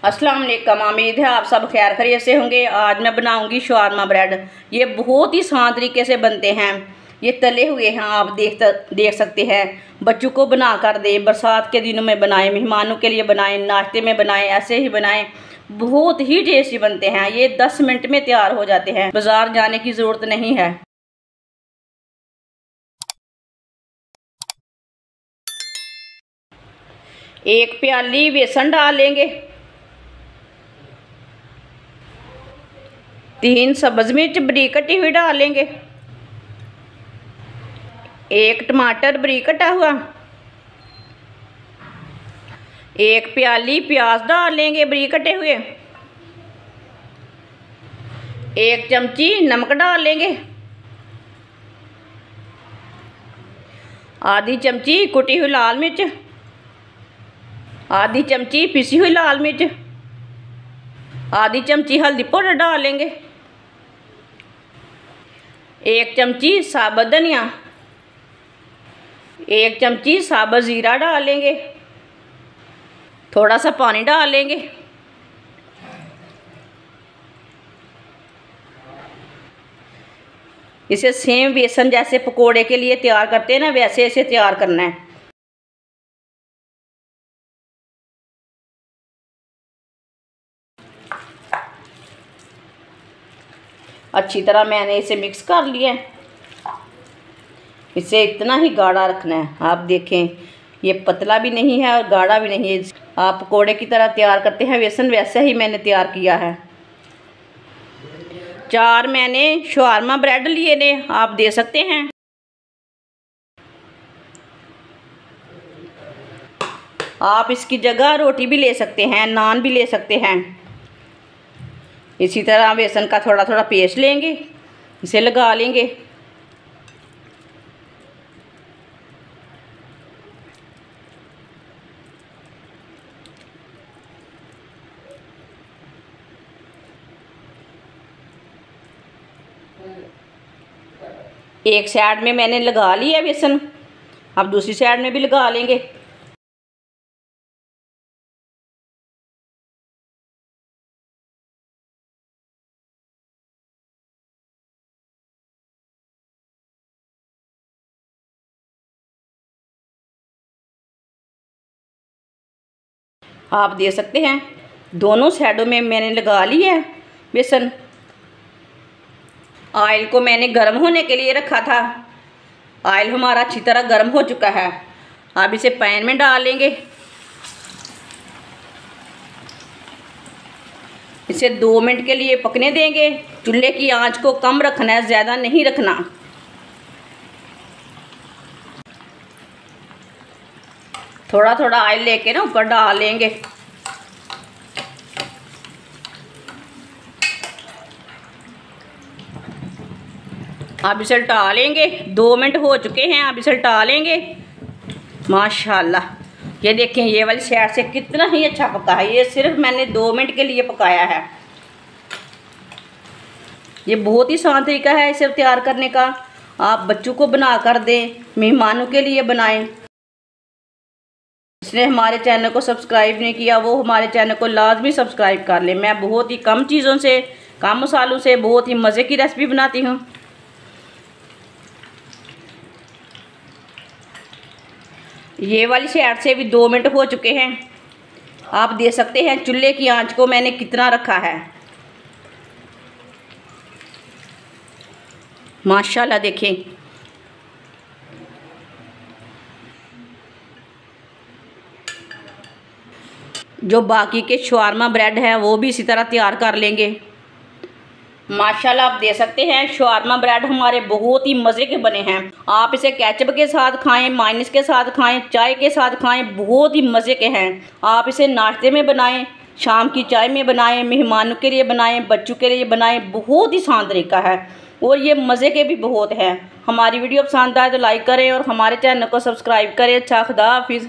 अस्सलाम वालेकुम। उम्मीद है आप सब खैर खैरियत से होंगे। आज मैं बनाऊंगी शवारमा ब्रेड। ये बहुत ही आसान तरीके से बनते हैं। ये तले हुए हैं, आप देख सकते हैं। बच्चों को बना कर दें, बरसात के दिनों में बनाएं, मेहमानों के लिए बनाएं, नाश्ते में बनाएं, ऐसे ही बनाएं। बहुत ही टेस्टी बनते हैं। ये 10 मिनट में तैयार हो जाते हैं, बाजार जाने की ज़रूरत नहीं है। एक प्याली बेसन डालेंगे, 3 सब्ज़ मिर्च बारीक कटी हुई डालेंगे, 1 टमाटर बारीक कटा हुआ, 1 प्याली प्याज डालेंगे बारीक कटे हुए, 1 चमची नमक डालेंगे, आधी चमची कुटी हुई लाल मिर्च, आधी चमची पिसी हुई लाल मिर्च, आधी चमची हल्दी पाउडर डालेंगे, 1 चमची साबुत धनिया, 1 चमची साबुत ज़ीरा डालेंगे, थोड़ा सा पानी डालेंगे। इसे सेम बेसन जैसे पकोड़े के लिए तैयार करते हैं ना, वैसे इसे तैयार करना है। अच्छी तरह मैंने इसे मिक्स कर लिया है। इसे इतना ही गाढ़ा रखना है। आप देखें, ये पतला भी नहीं है और गाढ़ा भी नहीं है। आप पकोड़े की तरह तैयार करते हैं बेसन, वैसे ही मैंने तैयार किया है। 4 मैंने शवारमा ब्रेड लिए ने, आप दे सकते हैं। आप इसकी जगह रोटी भी ले सकते हैं, नान भी ले सकते हैं। इसी तरह बेसन का थोड़ा थोड़ा पेस्ट लेंगे, इसे लगा लेंगे। एक साइड में मैंने लगा लिया बेसन, अब दूसरी साइड में भी लगा लेंगे। आप दे सकते हैं। दोनों साइडों में मैंने लगा लिया है बेसन। ऑयल को मैंने गर्म होने के लिए रखा था। ऑयल हमारा अच्छी तरह गर्म हो चुका है। अब इसे पैन में डालेंगे। इसे 2 मिनट के लिए पकने देंगे। चूल्हे की आंच को कम रखना है, ज़्यादा नहीं रखना। थोड़ा थोड़ा ऑयल लेके ना ऊपर डालेंगे। अब इसे डालेंगे। 2 मिनट हो चुके हैं, अब इसे डालेंगे। माशाल्लाह, ये देखें, ये वाली साइड से कितना ही अच्छा पका है। ये सिर्फ मैंने 2 मिनट के लिए पकाया है। ये बहुत ही आसान तरीका है इसे तैयार करने का। आप बच्चों को बना कर दें, मेहमानों के लिए बनाएं। जिसने हमारे चैनल को सब्सक्राइब नहीं किया, वो हमारे चैनल को लाजमी सब्सक्राइब कर ले। मैं बहुत ही कम चीज़ों से, कम मसालों से बहुत ही मज़े की रेसिपी बनाती हूँ। ये वाली साइड से भी 2 मिनट हो चुके हैं। आप दे सकते हैं चूल्हे की आंच को मैंने कितना रखा है। माशाल्लाह, देखें। जो बाकी के शवारमा ब्रेड है वो भी इसी तरह तैयार कर लेंगे। माशाल्लाह, आप दे सकते हैं। शवारमा ब्रेड हमारे बहुत ही मज़े के बने हैं। आप इसे केचप के साथ खाएं, मायोनीज के साथ खाएं, चाय के साथ खाएं, बहुत ही मज़े के हैं। आप इसे नाश्ते में बनाएं, शाम की चाय में बनाएं, मेहमानों के लिए बनाएं, बच्चों के लिए बनाएं। बहुत ही आसान तरीका है और ये मज़े के भी बहुत हैं। हमारी वीडियो पसंद आए तो लाइक करें और हमारे चैनल को सब्सक्राइब करें। अच्छा, खुदा हाफिज़।